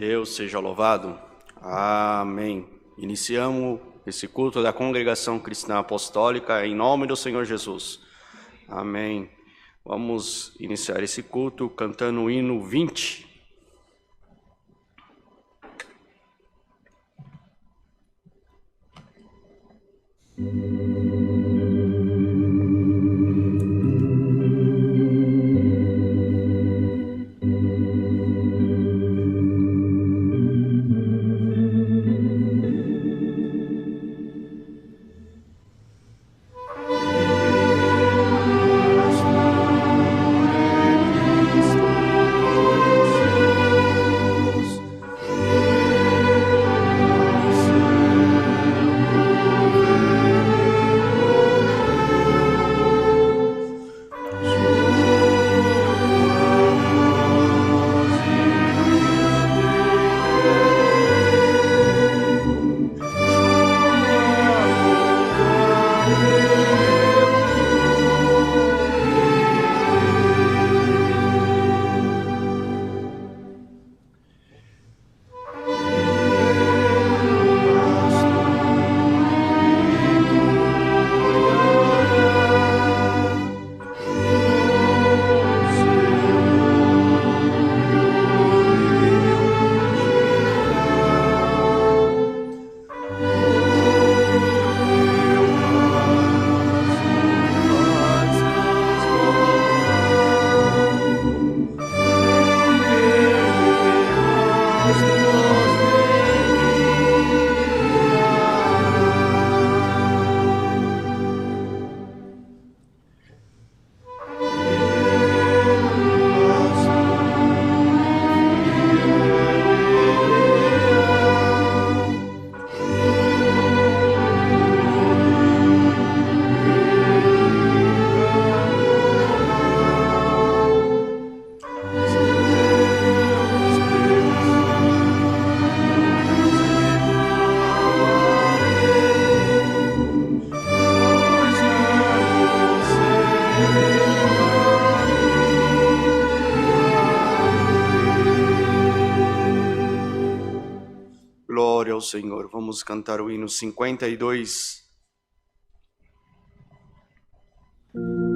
Deus seja louvado. Amém. Iniciamos esse culto da Congregação Cristã Apostólica em nome do Senhor Jesus. Amém. Vamos iniciar esse culto cantando o hino 20. Glória ao Senhor. Vamos cantar o hino 52. Senhor.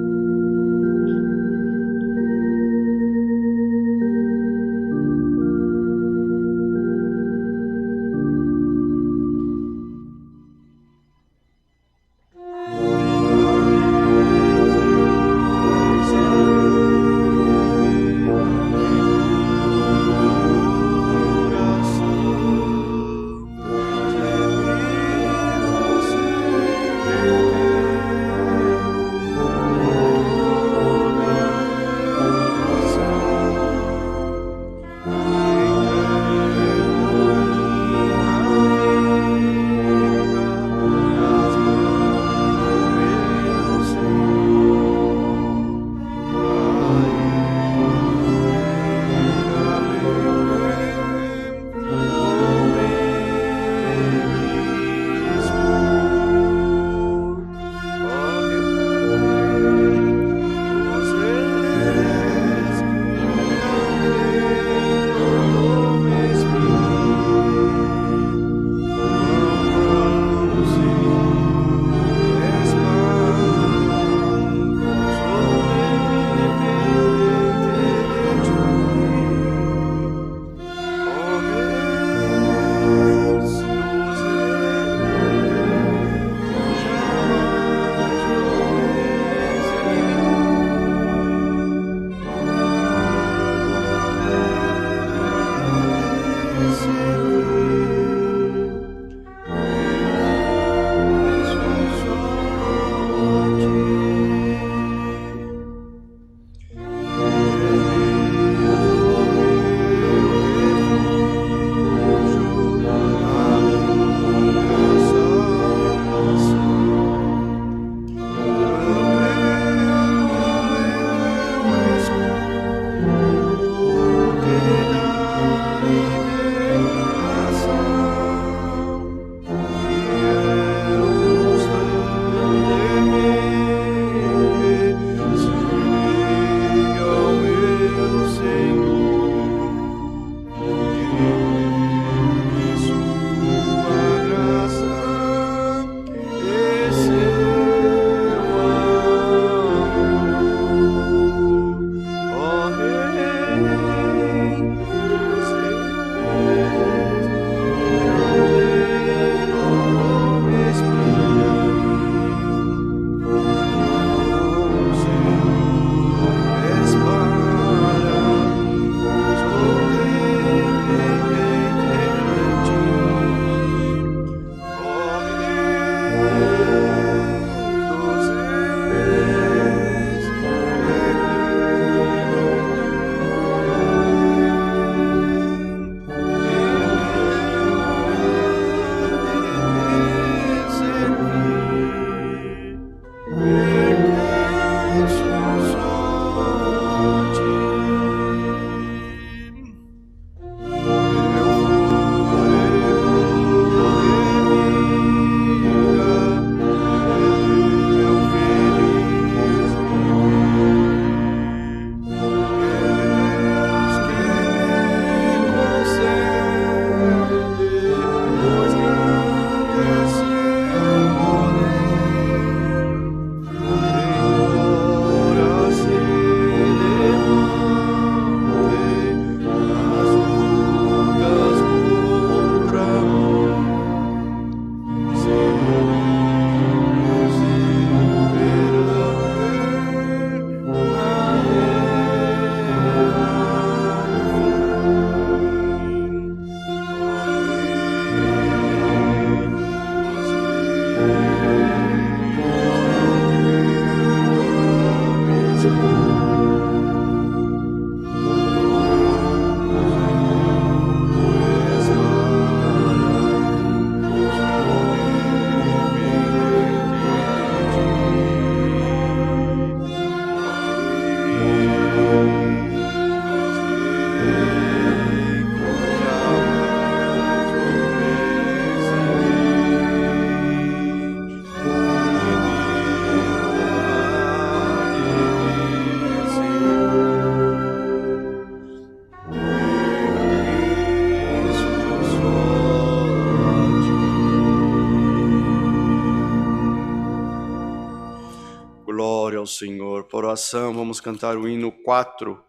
Glória ao Senhor. Por oração, vamos cantar o hino 4.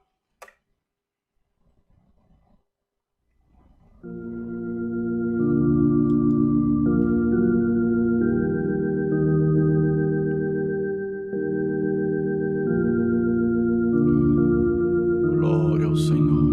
Glória ao Senhor.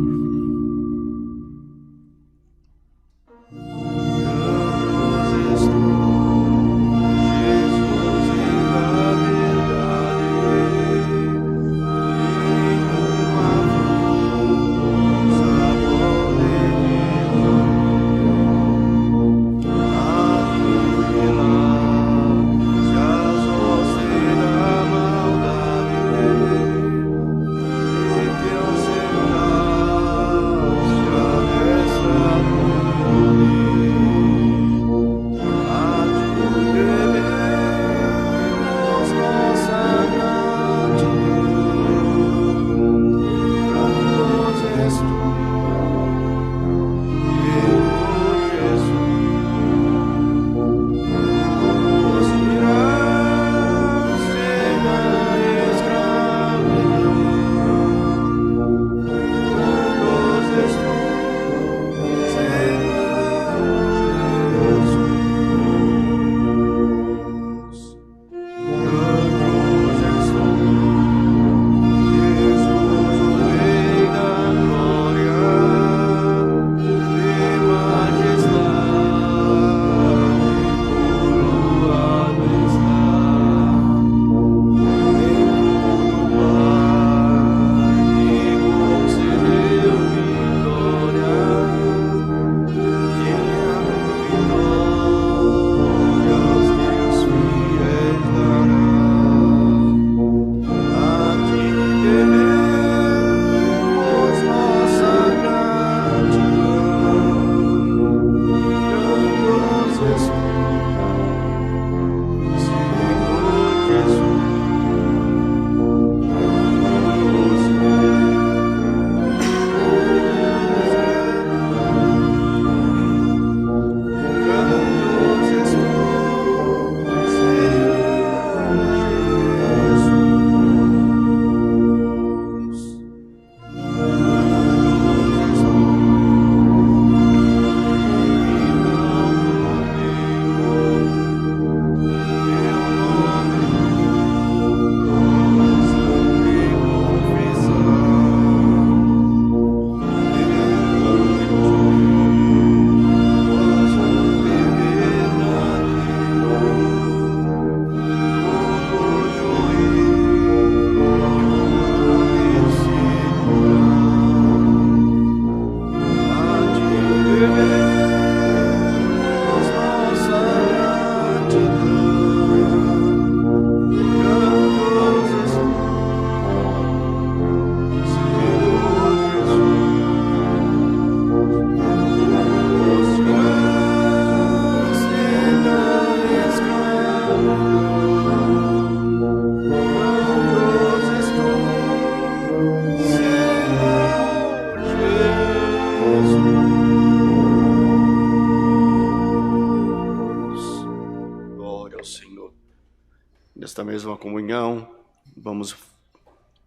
Nesta mesma comunhão, vamos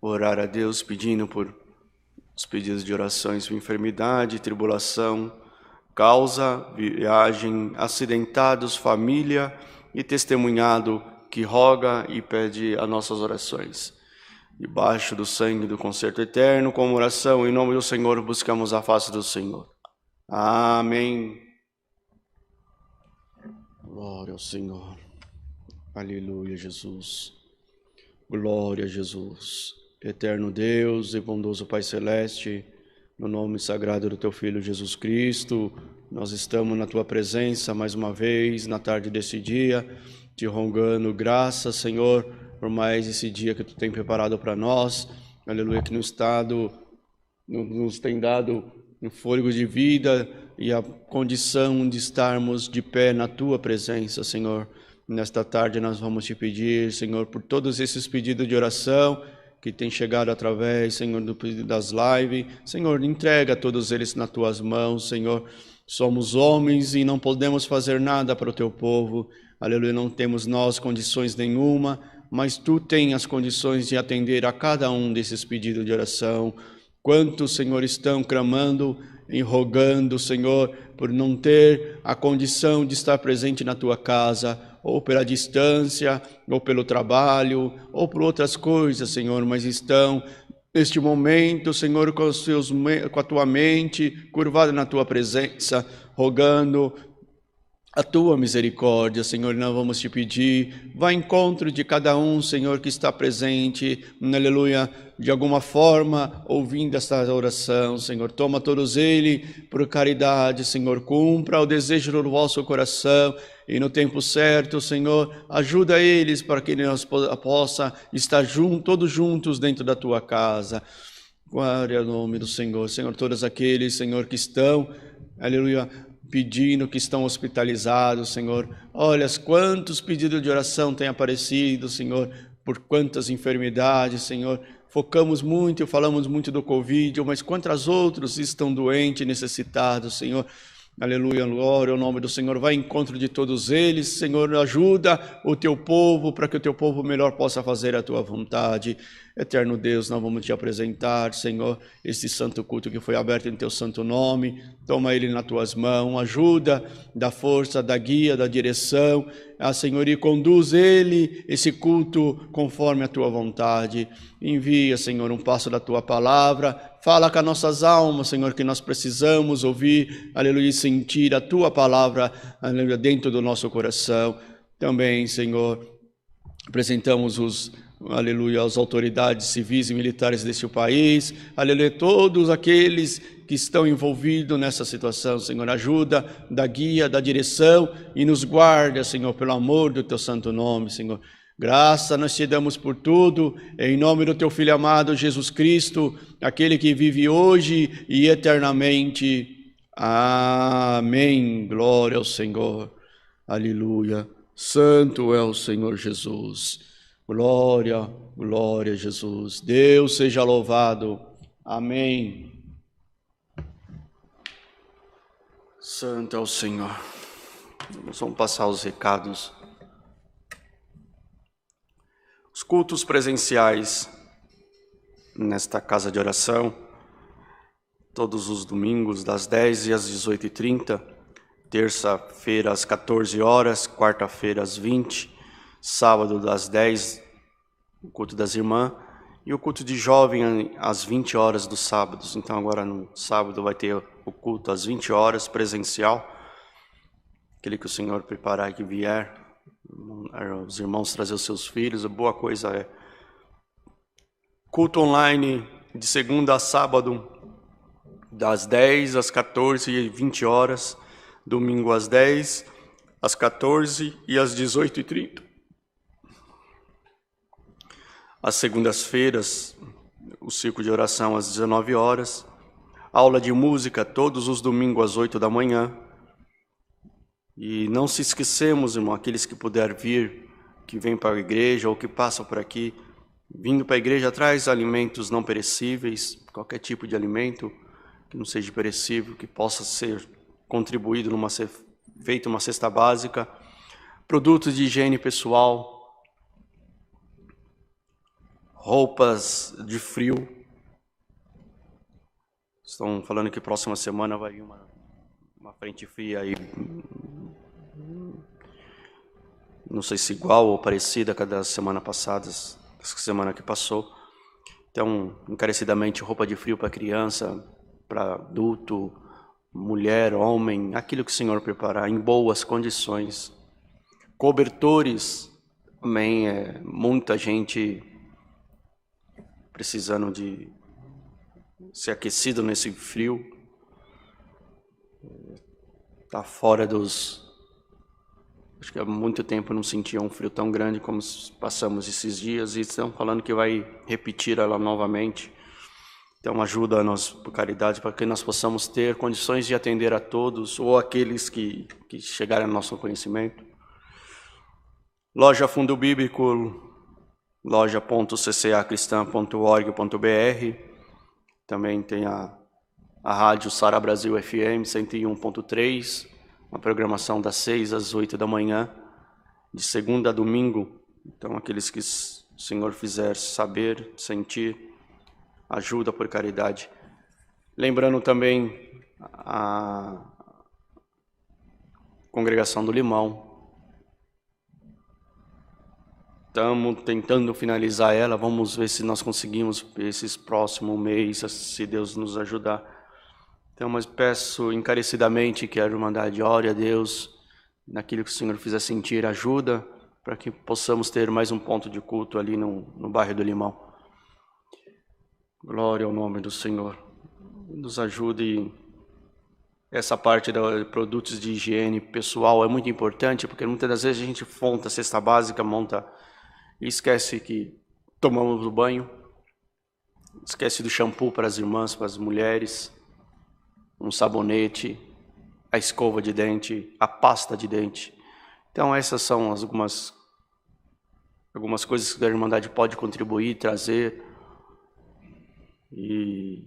orar a Deus pedindo por os pedidos de orações por enfermidade, tribulação, causa, viagem, acidentados, família e testemunhado que roga e pede as nossas orações. Debaixo do sangue do concerto eterno, como oração, em nome do Senhor, buscamos a face do Senhor. Amém. Glória ao Senhor. Aleluia, Jesus. Glória a Jesus. Eterno Deus e bondoso Pai Celeste, no nome sagrado do Teu Filho Jesus Cristo, nós estamos na Tua presença mais uma vez, na tarde desse dia, te rogando graça, Senhor, por mais esse dia que Tu tem preparado para nós. Aleluia, que no estado nos tem dado um fôlego de vida e a condição de estarmos de pé na Tua presença, Senhor. Nesta tarde nós vamos te pedir, Senhor, por todos esses pedidos de oração que tem chegado através, Senhor, do pedido das lives. Senhor, entrega todos eles nas Tuas mãos, Senhor. Somos homens e não podemos fazer nada para o Teu povo. Aleluia, não temos nós condições nenhuma, mas Tu tens as condições de atender a cada um desses pedidos de oração. Quantos, Senhor, estão clamando e rogando, Senhor, por não ter a condição de estar presente na Tua casa, ou pela distância, ou pelo trabalho, ou por outras coisas, Senhor, mas estão neste momento, Senhor, com a Tua mente curvada na Tua presença, rogando a Tua misericórdia, Senhor. Nós vamos te pedir, vá ao encontro de cada um, Senhor, que está presente, aleluia, de alguma forma, ouvindo esta oração, Senhor. Toma todos eles por caridade, Senhor. Cumpra o desejo do vosso coração e no tempo certo, Senhor, ajuda eles para que nós possa estar todos juntos dentro da Tua casa. Glória ao nome do Senhor. Senhor, todos aqueles, Senhor, que estão, aleluia, pedindo, que estão hospitalizados, Senhor. Olha quantos pedidos de oração têm aparecido, Senhor, por quantas enfermidades, Senhor. Focamos muito e falamos muito do Covid, mas quantos outros estão doentes e necessitados, Senhor. Aleluia, glória ao nome do Senhor. Vai ao encontro de todos eles, Senhor. Ajuda o Teu povo para que o Teu povo melhor possa fazer a Tua vontade. Eterno Deus, nós vamos te apresentar, Senhor, este santo culto que foi aberto em Teu santo nome. Toma ele nas Tuas mãos, ajuda, dá força, dá guia, dá direção, Senhor, e conduz ele, esse culto, conforme a Tua vontade. Envia, Senhor, um passo da Tua palavra, fala com as nossas almas, Senhor, que nós precisamos ouvir, aleluia, e sentir a Tua palavra, aleluia, dentro do nosso coração. Também, Senhor, apresentamos aleluia, as autoridades civis e militares deste país, aleluia, todos aqueles que estão envolvidos nessa situação, Senhor, ajuda, dá guia, dá direção e nos guarda, Senhor, pelo amor do Teu santo nome, Senhor. Graça nós te damos por tudo, em nome do Teu Filho amado, Jesus Cristo, aquele que vive hoje e eternamente. Amém. Glória ao Senhor. Aleluia. Santo é o Senhor Jesus. Glória, glória a Jesus. Deus seja louvado. Amém. Santo é o Senhor. Nós vamos passar os recados. Os cultos presenciais nesta casa de oração, todos os domingos, das 10 às 18h30, terça-feira às 14 horas, quarta-feira às 20, sábado das 10, o culto das irmãs, e o culto de jovem às 20 horas dos sábados. Então agora no sábado vai ter o culto às 20 horas, presencial, aquele que o Senhor preparar que vier, os irmãos trazer os seus filhos, a boa coisa é. Culto online de segunda a sábado, das 10 às 14 e 20 horas, domingo às 10, às 14 e às 18h30. Às segundas-feiras, o círculo de oração às 19 horas, aula de música todos os domingos às 8 da manhã. E não se esquecemos, irmão, aqueles que puder vir, que vêm para a igreja ou que passam por aqui, vindo para a igreja, traz alimentos não perecíveis, qualquer tipo de alimento que não seja perecível, que possa ser contribuído feito uma cesta básica, produtos de higiene pessoal, roupas de frio. Estão falando que próxima semana vai vir uma frente fria aí, não sei se igual ou parecida com a da semana passada, semana que passou. Então, encarecidamente, roupa de frio para criança, para adulto, mulher, homem, aquilo que o Senhor preparar em boas condições. Cobertores, também, muita gente precisando de ser aquecido nesse frio. Está fora dos... Acho que há muito tempo eu não sentia um frio tão grande como passamos esses dias, e estão falando que vai repetir ela novamente. Então ajuda nós, por caridade, para que nós possamos ter condições de atender a todos, ou aqueles que chegarem ao nosso conhecimento. Loja Fundo Bíblico, loja.ccacristã.org.br. Também tem a rádio Sara Brasil FM 101.3, uma programação das 6 às 8 da manhã, de segunda a domingo. Então, aqueles que o Senhor fizer saber, sentir, ajuda por caridade. Lembrando também a Congregação do Limão. Estamos tentando finalizar ela, vamos ver se nós conseguimos esses próximos meses, se Deus nos ajudar. Então, mas peço encarecidamente que a Irmandade ore a Deus, naquilo que o Senhor fizer sentir, ajuda, para que possamos ter mais um ponto de culto ali no bairro do Limão. Glória ao nome do Senhor. Nos ajude. Essa parte de produtos de higiene pessoal é muito importante, porque muitas das vezes a gente monta a cesta básica, monta e esquece que tomamos o banho, esquece do shampoo para as irmãs, para as mulheres, um sabonete, a escova de dente, a pasta de dente. Então essas são algumas coisas que a Irmandade pode contribuir, trazer. E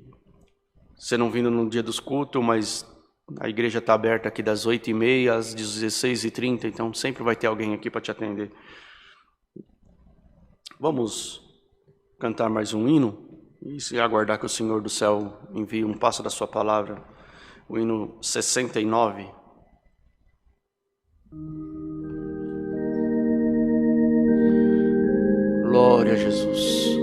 você não vindo no dia dos cultos, mas a igreja está aberta aqui das 8h30 às 16h30, então sempre vai ter alguém aqui para te atender. Vamos cantar mais um hino e se aguardar que o Senhor do céu envie um passo da sua palavra. O hino 69. Glória a Jesus.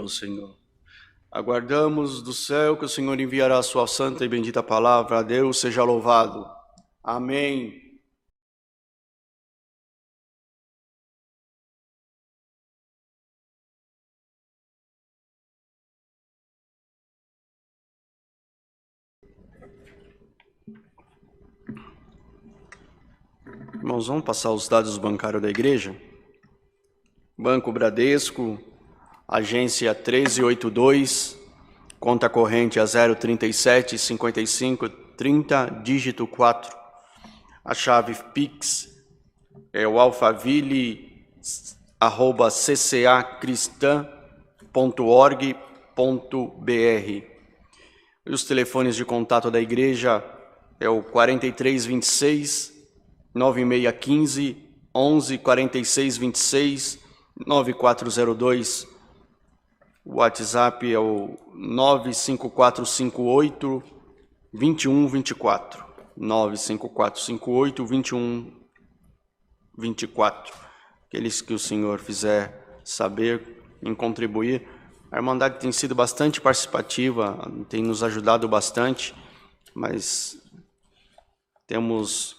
pedimos, Senhor. Aguardamos do céu que o Senhor enviará a sua santa e bendita palavra. A Deus seja louvado. Amém. Irmãos, vamos passar os dados bancários da igreja? Banco Bradesco, agência 1382, conta corrente a 037 55 30, dígito 4. A chave Pix é o alfaville@ccacristã.org.br. E os telefones de contato da igreja é o 4326 9615 11 46 26 9402. O WhatsApp é o 95458 2124. 95458 2124. Aqueles que o Senhor fizer saber em contribuir. A Irmandade tem sido bastante participativa, tem nos ajudado bastante, mas temos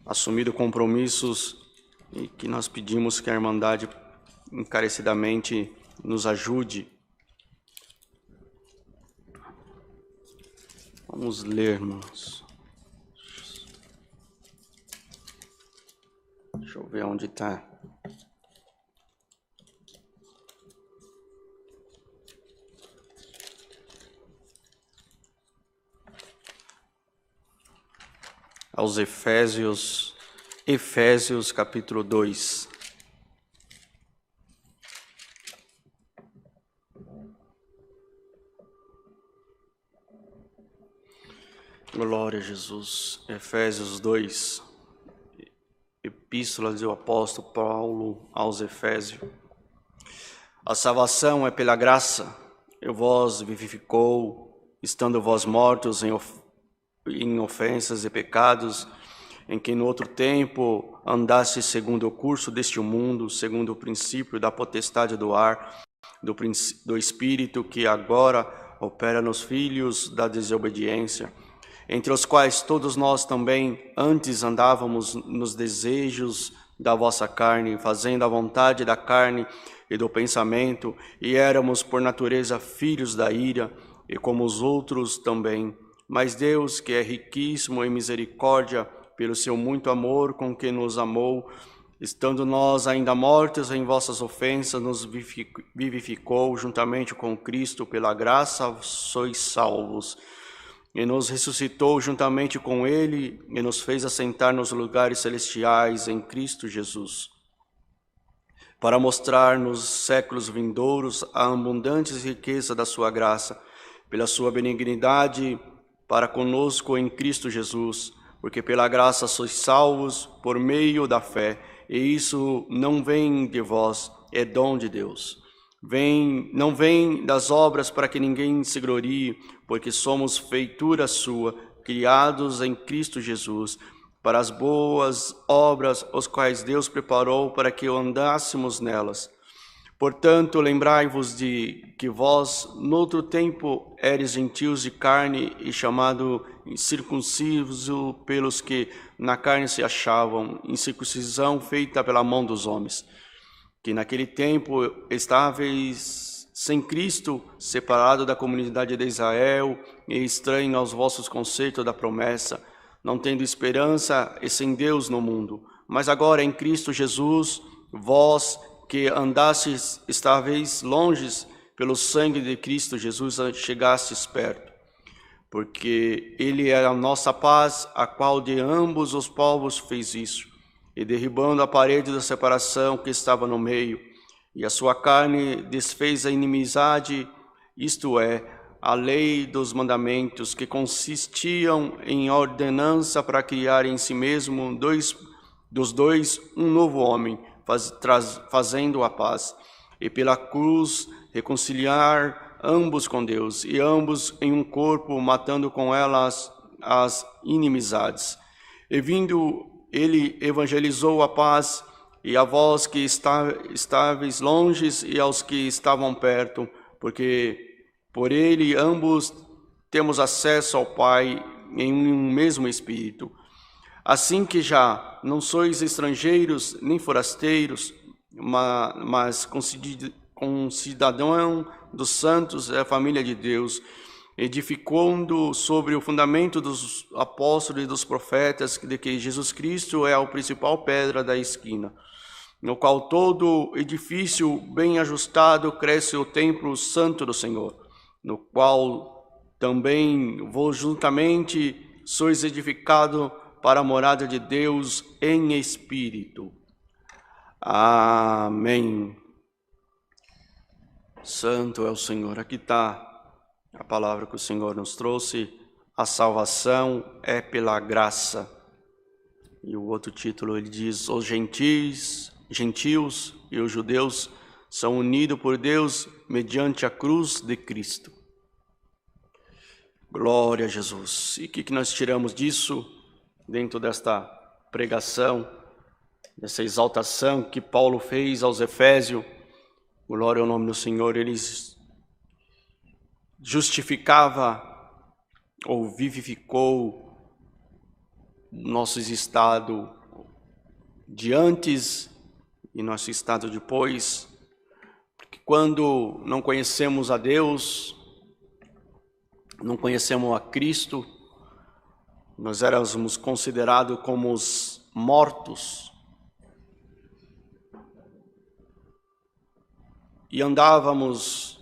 assumido compromissos e que nós pedimos que a Irmandade encarecidamente nos ajude. Vamos ler, irmãos. Deixa eu ver onde está. Aos Efésios capítulo 2. Glória a Jesus. Efésios 2. Epístola do apóstolo Paulo aos Efésios. A salvação é pela graça, e vós vivificou, estando vós mortos em ofensas e pecados, em que no outro tempo andasse segundo o curso deste mundo, segundo o princípio da potestade do ar, do espírito que agora opera nos filhos da desobediência, entre os quais todos nós também antes andávamos nos desejos da vossa carne, fazendo a vontade da carne e do pensamento, e éramos por natureza filhos da ira, e como os outros também. Mas Deus, que é riquíssimo em misericórdia, pelo seu muito amor com que nos amou, estando nós ainda mortos em vossas ofensas, nos vivificou juntamente com Cristo, pela graça sois salvos. E nos ressuscitou juntamente com Ele, e nos fez assentar nos lugares celestiais em Cristo Jesus, para mostrar nos séculos vindouros a abundante riqueza da sua graça, pela sua benignidade para conosco em Cristo Jesus, porque pela graça sois salvos por meio da fé, e isso não vem de vós, é dom de Deus. Não vem das obras para que ninguém se glorie, porque somos feitura sua, criados em Cristo Jesus, para as boas obras, os quais Deus preparou para que andássemos nelas. Portanto, lembrai-vos de que vós, noutro tempo, eres gentios de carne e chamado incircunciso pelos que na carne se achavam, incircuncisão feita pela mão dos homens, que naquele tempo estáveis sem Cristo, separado da comunidade de Israel e estranho aos vossos conceitos da promessa, não tendo esperança e sem Deus no mundo. Mas agora em Cristo Jesus, vós que andastes estáveis longes, pelo sangue de Cristo Jesus chegastes perto. Porque Ele é a nossa paz, a qual de ambos os povos fez isso, e derribando a parede da separação que estava no meio, e a sua carne desfez a inimizade, isto é, a lei dos mandamentos, que consistiam em ordenança para criar em si mesmo dos dois um novo homem, fazendo a paz, e pela cruz reconciliar ambos com Deus, e ambos em um corpo, matando com elas as inimizades. E vindo, ele evangelizou a paz, e a vós que estáveis longes e aos que estavam perto, porque por ele ambos temos acesso ao Pai em um mesmo Espírito. Assim que já não sois estrangeiros nem forasteiros, mas concidadão dos santos, é a família de Deus, edificando sobre o fundamento dos apóstolos e dos profetas, de que Jesus Cristo é a principal pedra da esquina, no qual todo edifício bem ajustado cresce o templo santo do Senhor, no qual também vós juntamente sois edificado para a morada de Deus em Espírito. Amém. Santo é o Senhor. Aqui está a palavra que o Senhor nos trouxe. A salvação é pela graça. E o outro título ele diz: os gentios e os judeus são unidos por Deus mediante a cruz de Cristo. Glória a Jesus. E o que nós tiramos disso dentro desta pregação, dessa exaltação que Paulo fez aos Efésios? Glória ao nome do Senhor. Ele justificava ou vivificou nosso estado de antes e nosso estado depois, porque quando não conhecemos a Deus, não conhecemos a Cristo, nós éramos considerados como os mortos e andávamos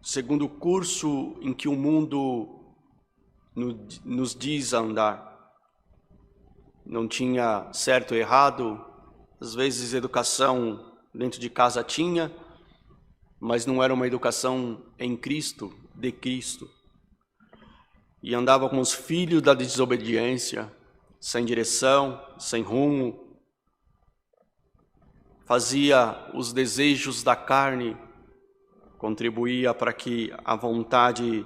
segundo o curso em que o mundo nos diz andar. Não tinha certo e errado, às vezes educação dentro de casa tinha, mas não era uma educação em Cristo, de Cristo. E andava com os filhos da desobediência, sem direção, sem rumo. Fazia os desejos da carne, contribuía para que a vontade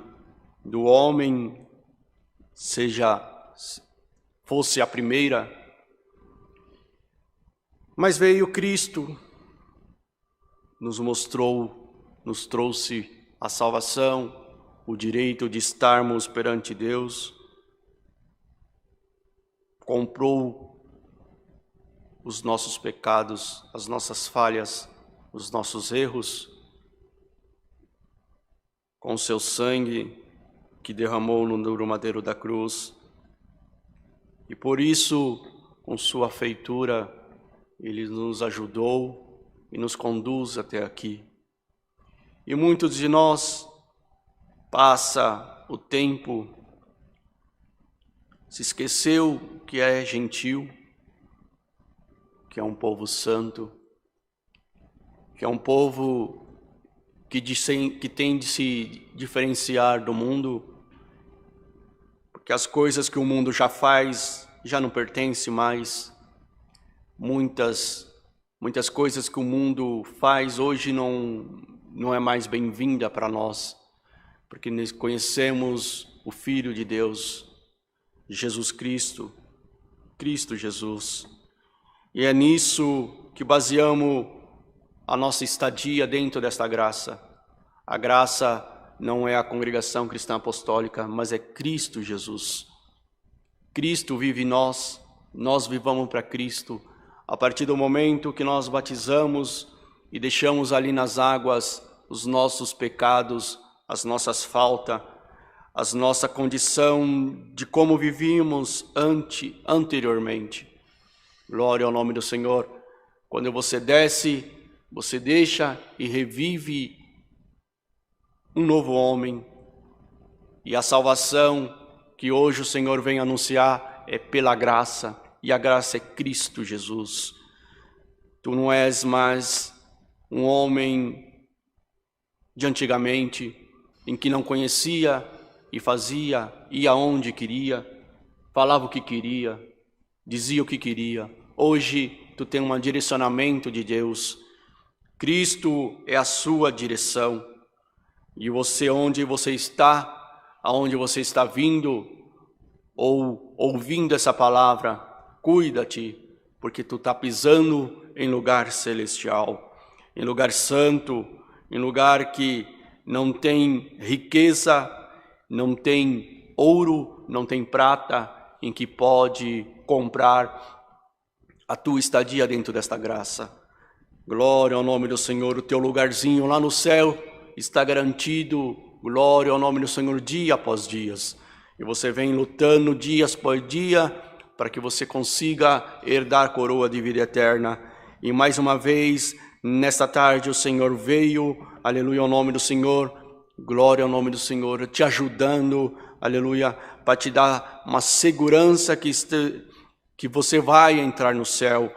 do homem fosse a primeira. Mas veio Cristo, nos trouxe a salvação, o direito de estarmos perante Deus, comprou os nossos pecados, as nossas falhas, os nossos erros, com seu sangue que derramou no duro madeiro da cruz. E por isso, com sua feitura, ele nos ajudou e nos conduz até aqui. E muitos de nós passa o tempo, se esqueceu que é gentil, que é um povo santo, que é um povo que tem de se diferenciar do mundo, porque as coisas que o mundo já faz já não pertencem mais. Muitas coisas que o mundo faz hoje não é mais bem-vinda para nós, porque nós conhecemos o Filho de Deus, Jesus Cristo, Cristo Jesus. E é nisso que baseamos a nossa estadia dentro desta graça. A graça não é a congregação cristã apostólica, mas é Cristo Jesus. Cristo vive em nós, nós vivamos para Cristo. A partir do momento que nós batizamos e deixamos ali nas águas os nossos pecados, as nossas faltas, a nossa condição de como vivíamos anteriormente. Glória ao nome do Senhor. Quando você desce, você deixa e revive um novo homem. E a salvação que hoje o Senhor vem anunciar é pela graça, e a graça é Cristo Jesus. Tu não és mais um homem de antigamente, em que não conhecia e fazia, ia onde queria, falava o que queria, dizia o que queria. Hoje tu tem um direcionamento de Deus. Cristo é a sua direção. E você, onde você está, aonde você está vindo, ou ouvindo essa palavra, cuida-te, porque tu está pisando em lugar celestial, em lugar santo, em lugar que não tem riqueza, não tem ouro, não tem prata, em que pode comprar a tua estadia dentro desta graça. Glória ao nome do Senhor, o teu lugarzinho lá no céu está garantido. Glória ao nome do Senhor dia após dias. E você vem lutando dias por dia para que você consiga herdar a coroa de vida eterna. E mais uma vez, nesta tarde, o Senhor veio, aleluia, ao nome do Senhor, glória ao nome do Senhor, te ajudando, aleluia, para te dar uma segurança que você vai entrar no céu,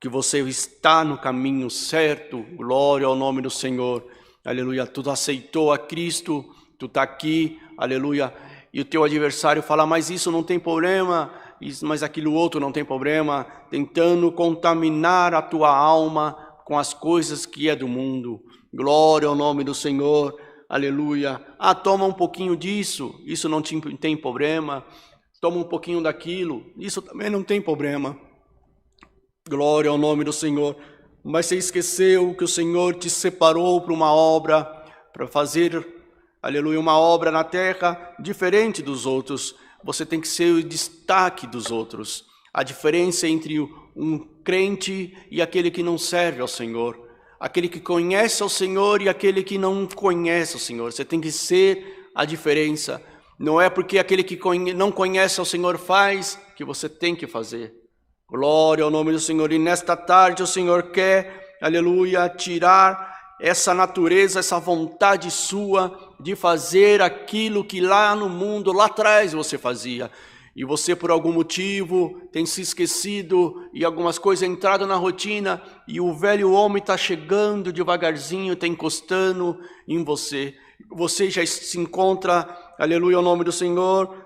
que você está no caminho certo, glória ao nome do Senhor, aleluia, tu aceitou a Cristo, tu está aqui, aleluia, e o teu adversário fala, mas isso não tem problema, mas aquilo outro não tem problema, tentando contaminar a tua alma com as coisas que é do mundo, glória ao nome do Senhor, aleluia, toma um pouquinho disso, isso não tem problema, toma um pouquinho daquilo, isso também não tem problema, glória ao nome do Senhor, mas você esqueceu que o Senhor te separou para uma obra, para fazer, aleluia, uma obra na terra diferente dos outros. Você tem que ser o destaque dos outros. A diferença entre um crente e aquele que não serve ao Senhor. Aquele que conhece ao Senhor e aquele que não conhece ao Senhor. Você tem que ser a diferença. Não é porque aquele que não conhece ao Senhor faz que você tem que fazer. Glória ao nome do Senhor. E nesta tarde o Senhor quer, aleluia, tirar essa natureza, essa vontade sua de fazer aquilo que lá no mundo, lá atrás você fazia. E você por algum motivo tem se esquecido e algumas coisas entraram na rotina e o velho homem está chegando devagarzinho, está encostando em você. Você já se encontra, aleluia, ao nome do Senhor,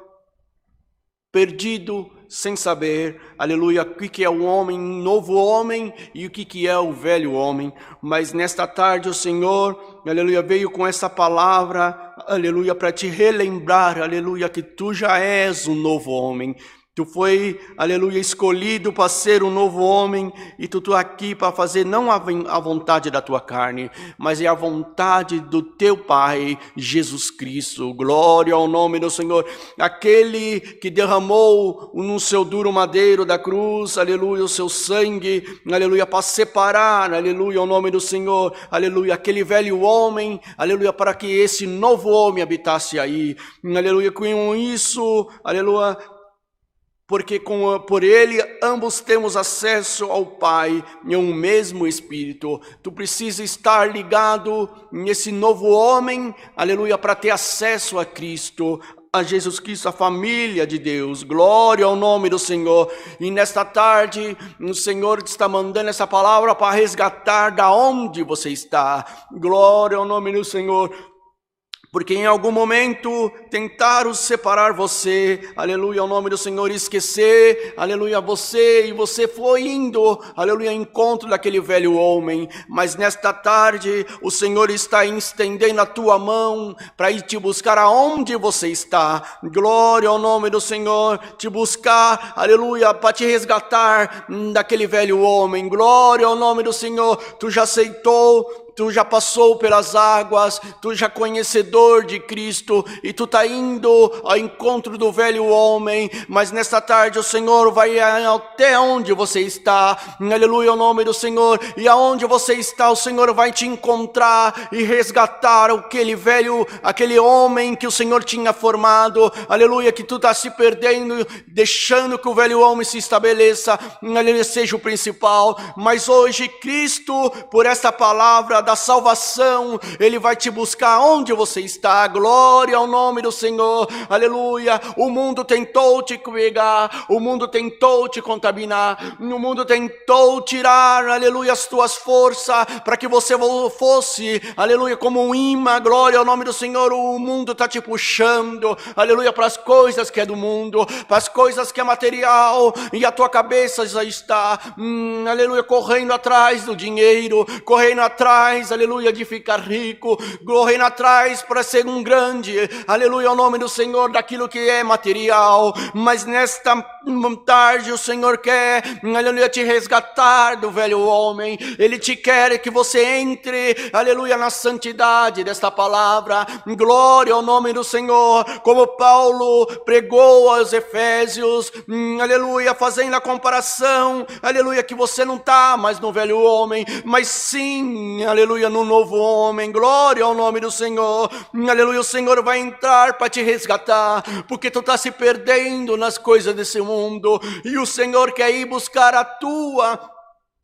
perdido, sem saber, aleluia, o que é o homem, novo homem e o que é o velho homem. Mas nesta tarde o Senhor, aleluia, veio com essa palavra, aleluia, para te relembrar, aleluia, que tu já és um novo homem. Tu foi, aleluia, escolhido para ser um novo homem e tu está aqui para fazer não a vontade da tua carne, mas é a vontade do teu Pai, Jesus Cristo. Glória ao nome do Senhor. Aquele que derramou no seu duro madeiro da cruz, aleluia, o seu sangue, aleluia, para separar, aleluia, ao nome do Senhor, aleluia, aquele velho homem, aleluia, para que esse novo homem habitasse aí, aleluia, com isso, aleluia, porque por ele ambos temos acesso ao Pai em um mesmo Espírito. Tu precisa estar ligado nesse novo homem, aleluia, para ter acesso a Cristo, a Jesus Cristo, a família de Deus. Glória ao nome do Senhor. E nesta tarde, o Senhor te está mandando essa palavra para resgatar da onde você está. Glória ao nome do Senhor. Porque em algum momento tentaram separar você, aleluia, ao nome do Senhor, esquecer, aleluia, você, e você foi indo, aleluia, ao encontro daquele velho homem, mas nesta tarde o Senhor está estendendo a tua mão para ir te buscar aonde você está, glória ao nome do Senhor, te buscar, aleluia, para te resgatar daquele velho homem, glória ao nome do Senhor, tu já aceitou, tu já passou pelas águas, tu já conhecedor de Cristo, e tu está indo ao encontro do velho homem, mas nesta tarde o Senhor vai até onde você está, aleluia, o nome do Senhor, e aonde você está, o Senhor vai te encontrar e resgatar aquele velho, aquele homem que o Senhor tinha formado, aleluia, que tu está se perdendo, deixando que o velho homem se estabeleça, aleluia, seja o principal, mas hoje Cristo, por esta palavra da salvação, Ele vai te buscar onde você está, glória ao nome do Senhor, aleluia. O mundo tentou te pegar, o mundo tentou te contaminar, o mundo tentou tirar, aleluia, as tuas forças, para que você fosse, aleluia, como um imã, glória ao nome do Senhor. O mundo está te puxando, aleluia, para as coisas que é do mundo, para as coisas que é material, e a tua cabeça já está, aleluia, correndo atrás do dinheiro, correndo atrás, aleluia, de ficar rico, correndo atrás para ser um grande, aleluia, ao nome do Senhor, daquilo que é material. Mas nesta tarde o Senhor quer, aleluia, te resgatar do velho homem. Ele te quer que você entre, aleluia, na santidade desta palavra. Glória ao nome do Senhor. Como Paulo pregou aos Efésios, aleluia, fazendo a comparação, aleluia, que você não está mais no velho homem, mas sim, aleluia, no novo homem. Glória ao nome do Senhor. Aleluia, o Senhor vai entrar para te resgatar, porque tu está se perdendo nas coisas desse mundo, e o Senhor quer ir buscar a tua,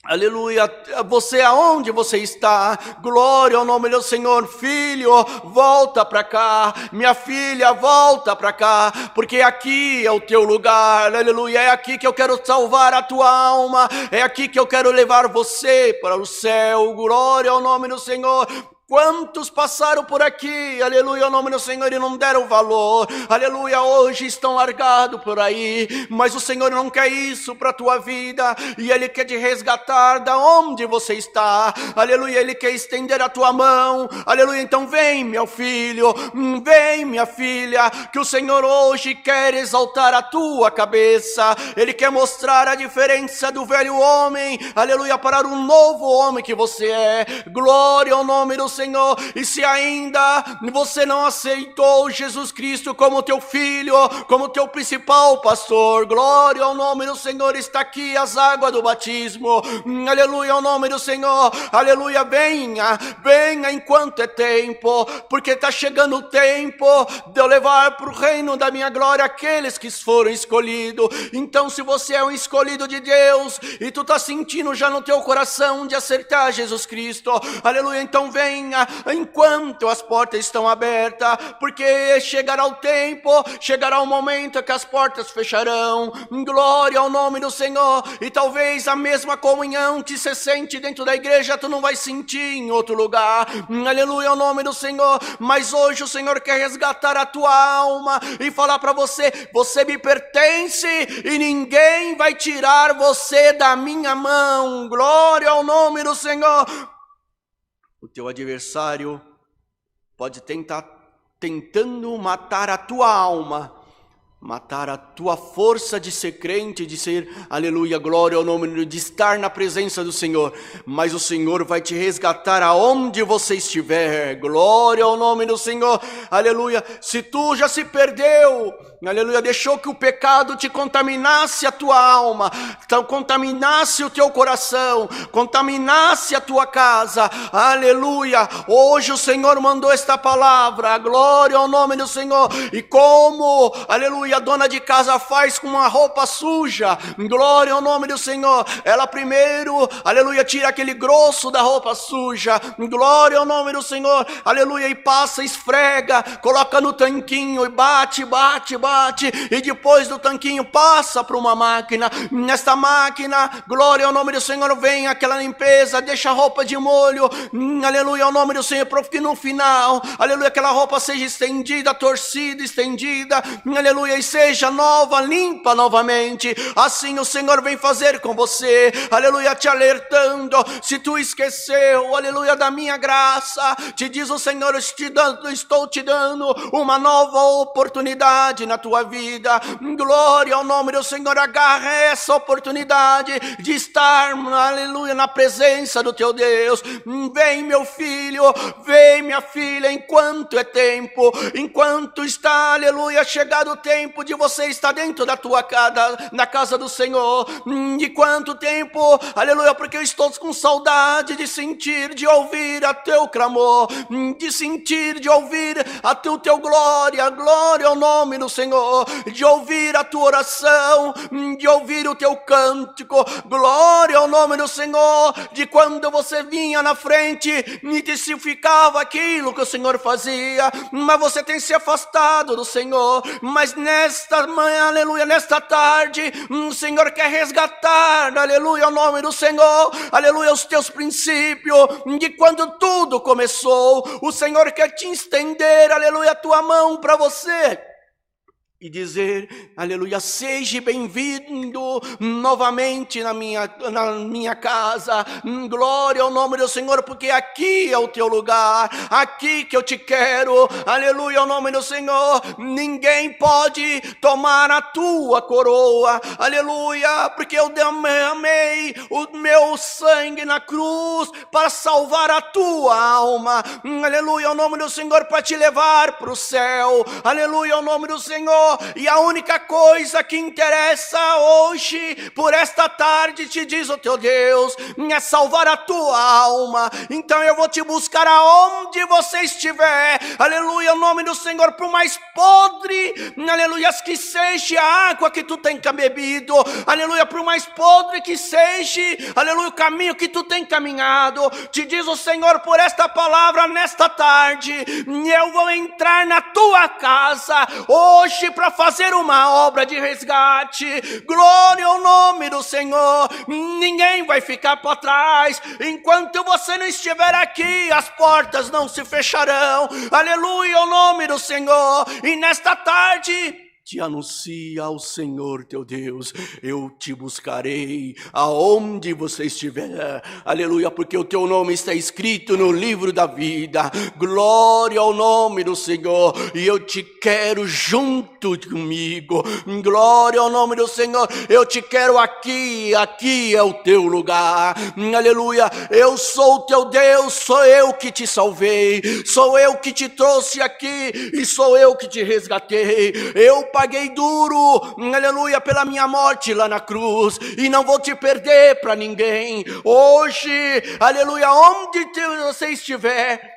aleluia, você aonde você está. Glória ao nome do Senhor. Filho, volta para cá. Minha filha, volta para cá, porque aqui é o teu lugar. Aleluia, é aqui que eu quero salvar a tua alma, é aqui que eu quero levar você para o céu. Glória ao nome do Senhor. Quantos passaram por aqui, aleluia, ao nome do Senhor, e não deram valor, aleluia, hoje estão largados por aí, mas o Senhor não quer isso para a tua vida, e Ele quer te resgatar da onde você está, aleluia, Ele quer estender a tua mão, aleluia. Então vem, meu filho, vem, minha filha, que o Senhor hoje quer exaltar a tua cabeça, Ele quer mostrar a diferença do velho homem, aleluia, para o novo homem que você é. Glória ao nome do Senhor. E se ainda você não aceitou Jesus Cristo como teu filho, como teu principal pastor, glória ao nome do Senhor, está aqui as águas do batismo, aleluia ao nome do Senhor, aleluia, venha, venha enquanto é tempo, porque está chegando o tempo de eu levar para o reino da minha glória aqueles que foram escolhidos. Então se você é um escolhido de Deus, e tu está sentindo já no teu coração de acertar Jesus Cristo, aleluia, então venha enquanto as portas estão abertas, porque chegará o tempo, chegará o momento que as portas fecharão. Glória ao nome do Senhor. E talvez a mesma comunhão que você sente dentro da igreja, tu não vai sentir em outro lugar. Aleluia ao nome do Senhor. Mas hoje o Senhor quer resgatar a tua alma e falar para você: você me pertence e ninguém vai tirar você da minha mão. Glória ao nome do Senhor. O teu adversário pode tentando matar a tua alma, matar a tua força de ser crente, de ser, aleluia, glória ao nome, de estar na presença do Senhor. Mas o Senhor vai te resgatar aonde você estiver. Glória ao nome do Senhor, aleluia. Se tu já se perdeu, aleluia, deixou que o pecado te contaminasse a tua alma, então contaminasse o teu coração, contaminasse a tua casa, aleluia, hoje o Senhor mandou esta palavra, glória ao nome do Senhor. E como, aleluia, a dona de casa faz com uma roupa suja, glória ao nome do Senhor, ela primeiro, aleluia, tira aquele grosso da roupa suja, glória ao nome do Senhor, aleluia, e passa, esfrega, coloca no tanquinho e bate, e depois do tanquinho passa para uma máquina. Nesta máquina, glória ao nome do Senhor, vem aquela limpeza, deixa a roupa de molho, aleluia ao nome do Senhor, para que no final, aleluia, aquela roupa seja estendida, torcida, estendida, aleluia, e seja nova, limpa novamente. Assim o Senhor vem fazer com você, aleluia, te alertando. Se tu esqueceu, aleluia, da minha graça, te diz o Senhor, estou te dando uma nova oportunidade na tua vida. Glória ao nome do Senhor. Agarra essa oportunidade de estar, aleluia, na presença do teu Deus. Vem, meu filho, vem, minha filha, enquanto é tempo, enquanto está, aleluia, chegado o tempo de você estar dentro da tua casa, na casa do Senhor. De quanto tempo, aleluia, porque eu estou com saudade de sentir, de ouvir a teu clamor, de sentir, de ouvir a teu glória, glória ao nome do Senhor, de ouvir a tua oração, de ouvir o teu cântico, glória ao nome do Senhor, de quando você vinha na frente e testificava aquilo que o Senhor fazia, mas você tem se afastado do Senhor. Mas nesta manhã, aleluia, nesta tarde, o Senhor quer resgatar, aleluia, ao nome do Senhor, aleluia, os teus princípios, de quando tudo começou. O Senhor quer te estender, aleluia, a tua mão para você e dizer, aleluia, seja bem-vindo novamente na minha casa, glória ao nome do Senhor, porque aqui é o teu lugar, aqui que eu te quero, aleluia ao nome do Senhor. Ninguém pode tomar a tua coroa, aleluia, porque eu derramei o meu sangue na cruz para salvar a tua alma, aleluia ao nome do Senhor, para te levar para o céu, aleluia ao nome do Senhor. E a única coisa que interessa hoje, por esta tarde, te diz o teu Deus, é salvar a tua alma. Então eu vou te buscar aonde você estiver, aleluia, o nome do Senhor, por mais podre, aleluia, que seja a água que tu tem bebido, aleluia, por mais podre que seja, aleluia, o caminho que tu tem caminhado, te diz o Senhor por esta palavra nesta tarde, eu vou entrar na tua casa hoje para fazer uma obra de resgate. Glória ao nome do Senhor. Ninguém vai ficar para trás. Enquanto você não estiver aqui, as portas não se fecharão. Aleluia ao nome do Senhor. E nesta tarde te anuncia ao Senhor teu Deus, eu te buscarei aonde você estiver, aleluia, porque o teu nome está escrito no livro da vida. Glória ao nome do Senhor, e eu te quero junto comigo. Glória ao nome do Senhor, eu te quero aqui é o teu lugar, aleluia. Eu sou o teu Deus, sou eu que te salvei, sou eu que te trouxe aqui e sou eu que te resgatei. Eu paguei duro, aleluia, pela minha morte lá na cruz, e não vou te perder para ninguém. Hoje, aleluia, onde você estiver,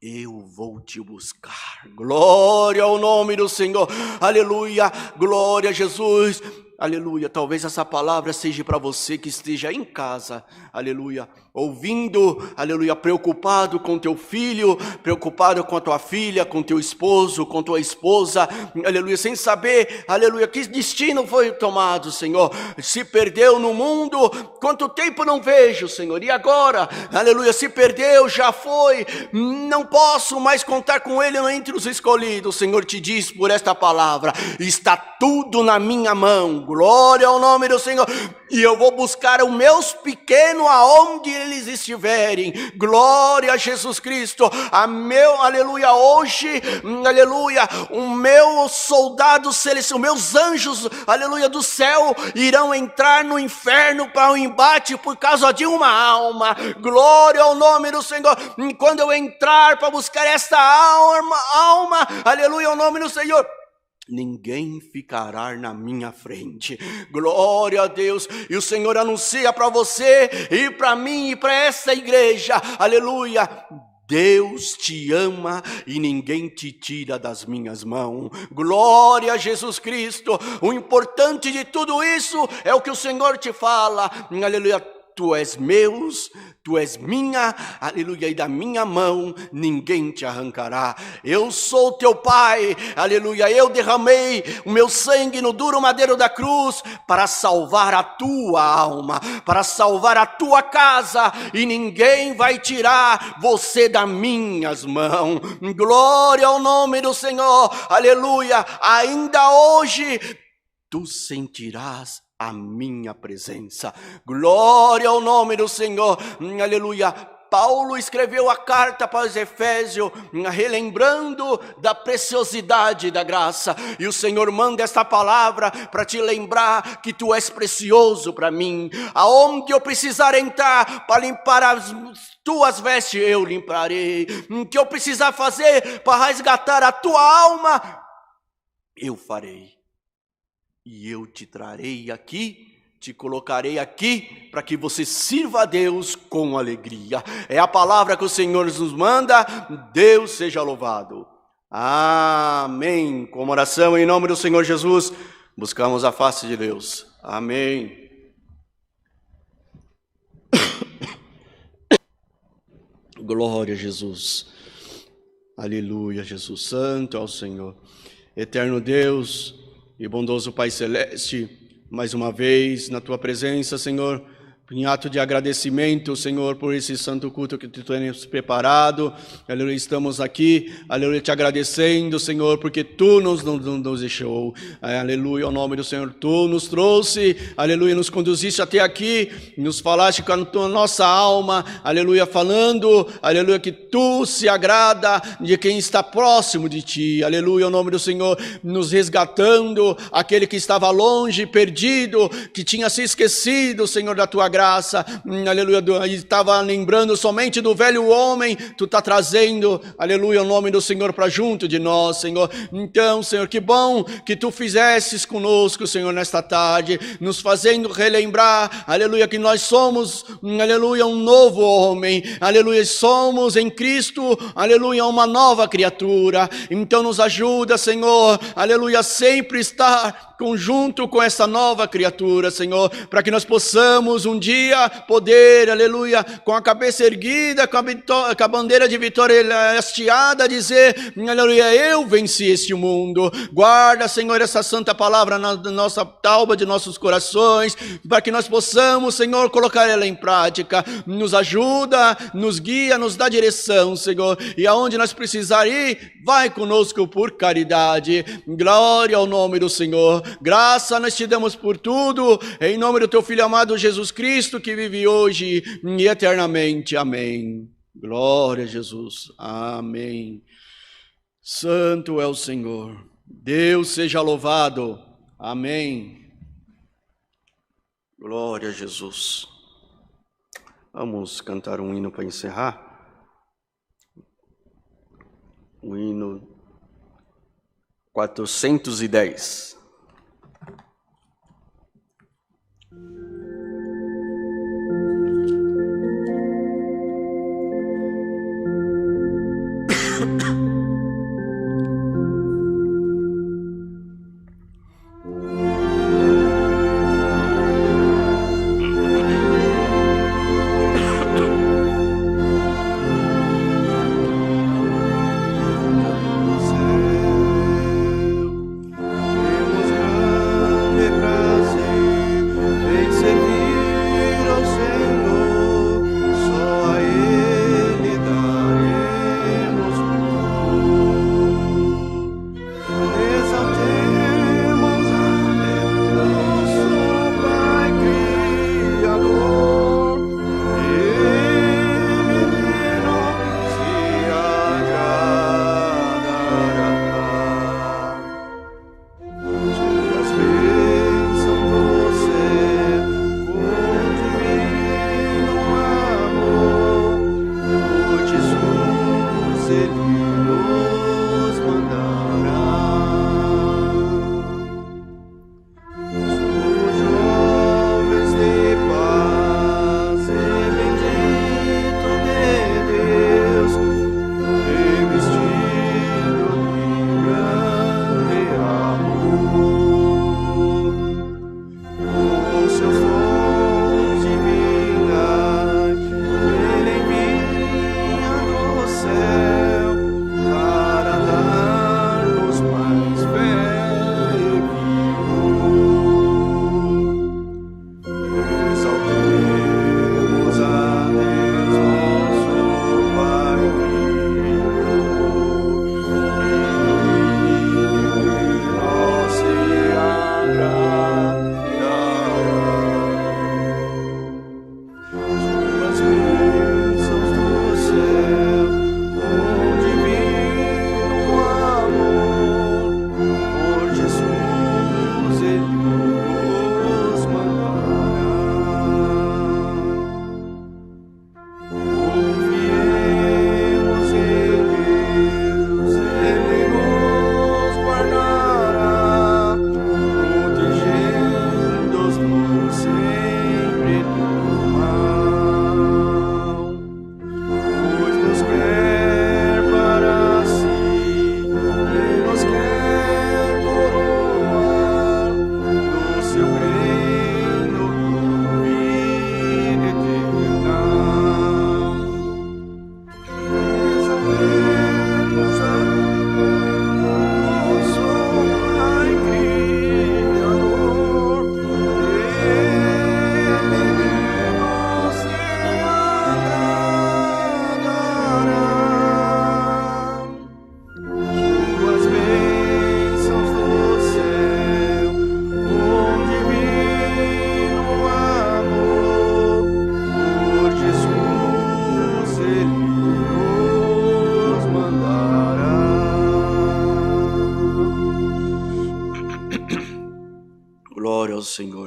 eu vou te buscar. Glória ao nome do Senhor, aleluia, glória a Jesus. Aleluia, talvez essa palavra seja para você que esteja em casa, aleluia, ouvindo, aleluia, preocupado com teu filho, preocupado com a tua filha, com teu esposo, com tua esposa, aleluia, sem saber, aleluia, que destino foi tomado, Senhor, se perdeu no mundo, quanto tempo não vejo, Senhor, e agora, aleluia, se perdeu, já foi, não posso mais contar com ele entre os escolhidos. O Senhor te diz por esta palavra, está tudo na minha mão. Glória ao nome do Senhor. E eu vou buscar os meus pequenos aonde eles estiverem. Glória a Jesus Cristo. Aleluia, hoje, aleluia, o meu soldado celestial, os meus anjos, aleluia, do céu, irão entrar no inferno para o embate por causa de uma alma. Glória ao nome do Senhor. Quando eu entrar para buscar esta alma, aleluia ao nome do Senhor, ninguém ficará na minha frente. Glória a Deus. E o Senhor anuncia para você e para mim e para essa igreja, aleluia, Deus te ama e ninguém te tira das minhas mãos. Glória a Jesus Cristo. O importante de tudo isso é o que o Senhor te fala, aleluia. Tu és meus, tu és minha, aleluia, e da minha mão ninguém te arrancará. Eu sou teu pai, aleluia, eu derramei o meu sangue no duro madeiro da cruz para salvar a tua alma, para salvar a tua casa, e ninguém vai tirar você das minhas mãos. Glória ao nome do Senhor, aleluia. Ainda hoje tu sentirás a minha presença. Glória ao nome do Senhor, aleluia. Paulo escreveu a carta para os Efésios, relembrando da preciosidade da graça, e o Senhor manda esta palavra para te lembrar que tu és precioso para mim. Aonde eu precisar entrar para limpar as tuas vestes, eu limparei. O que eu precisar fazer para resgatar a tua alma, eu farei. E eu te trarei aqui, te colocarei aqui, para que você sirva a Deus com alegria. É a palavra que o Senhor nos manda. Deus seja louvado. Amém. Com oração em nome do Senhor Jesus, buscamos a face de Deus. Amém. Glória a Jesus. Aleluia, Jesus. Santo é o Senhor. Eterno Deus e bondoso Pai Celeste, mais uma vez na Tua presença, Senhor, em ato de agradecimento, Senhor, por esse santo culto que Tu tens preparado. Aleluia, estamos aqui, aleluia, te agradecendo, Senhor, porque Tu nos deixou. Aleluia, ao nome do Senhor, Tu nos trouxe, aleluia, nos conduziste até aqui, nos falaste com a nossa alma, aleluia, falando, aleluia, que Tu se agrada de quem está próximo de Ti. Aleluia, ao nome do Senhor, nos resgatando, aquele que estava longe, perdido, que tinha se esquecido, Senhor, da Tua graça, aleluia, estava lembrando somente do velho homem. Tu está trazendo, aleluia, o nome do Senhor para junto de nós, Senhor. Então, Senhor, que bom que Tu fizesses conosco, Senhor, nesta tarde, nos fazendo relembrar, aleluia, que nós somos, aleluia, um novo homem, aleluia, somos em Cristo, aleluia, uma nova criatura. Então nos ajuda, Senhor, aleluia, sempre estar conjunto com essa nova criatura, Senhor, para que nós possamos um dia poder, aleluia, com a cabeça erguida, com a bandeira de vitória hasteada, dizer, aleluia, eu venci este mundo. Guarda, Senhor, essa santa palavra na nossa tauba de nossos corações, para que nós possamos, Senhor, colocar ela em prática. Nos ajuda, nos guia, nos dá direção, Senhor, e aonde nós precisar ir, vai conosco por caridade. Glória ao nome do Senhor. Graça nós te damos por tudo, em nome do Teu Filho amado Jesus Cristo, que vive hoje e eternamente. Amém. Glória a Jesus. Amém. Santo é o Senhor. Deus seja louvado. Amém. Glória a Jesus. Vamos cantar um hino para encerrar. O hino 410.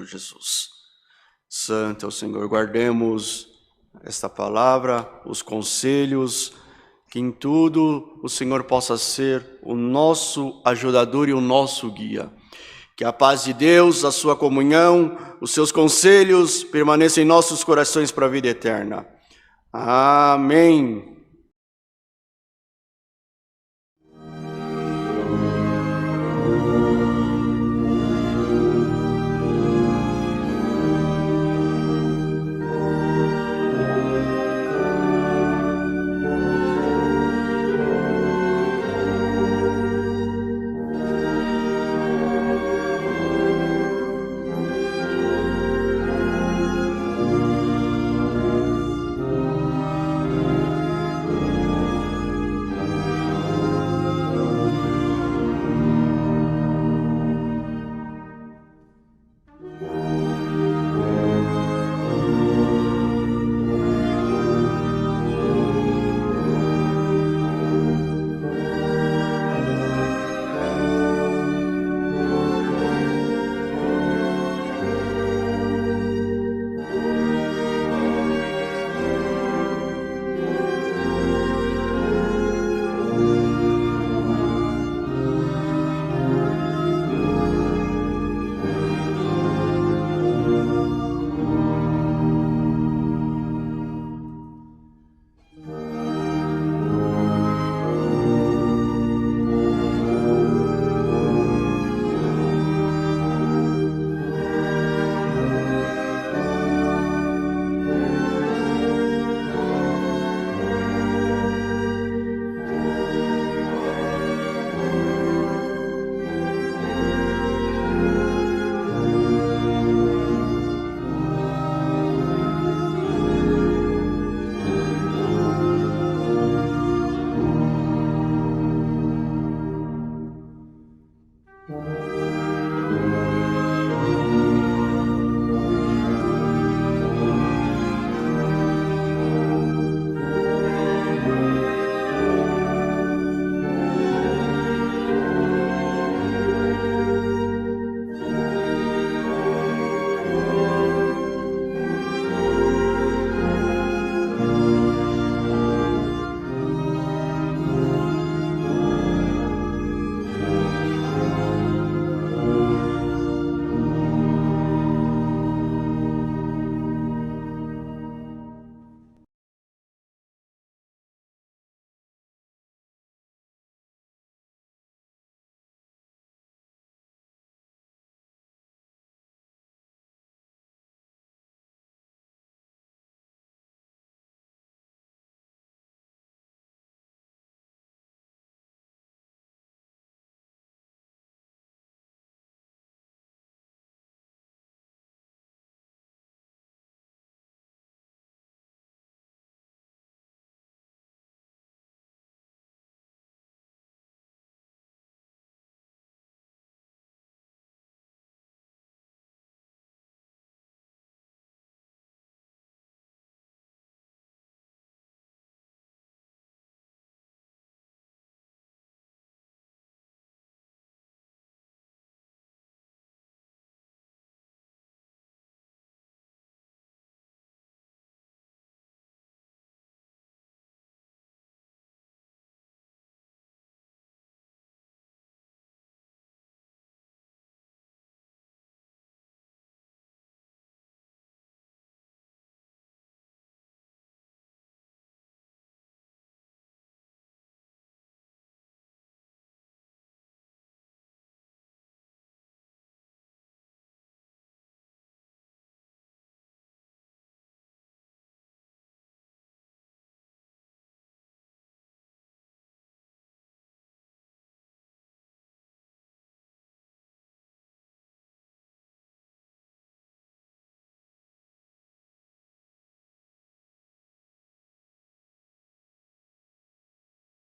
Senhor Jesus. Santo é o Senhor, guardemos esta palavra, os conselhos, que em tudo o Senhor possa ser o nosso ajudador e o nosso guia. Que a paz de Deus, a sua comunhão, os seus conselhos permaneçam em nossos corações para a vida eterna. Amém.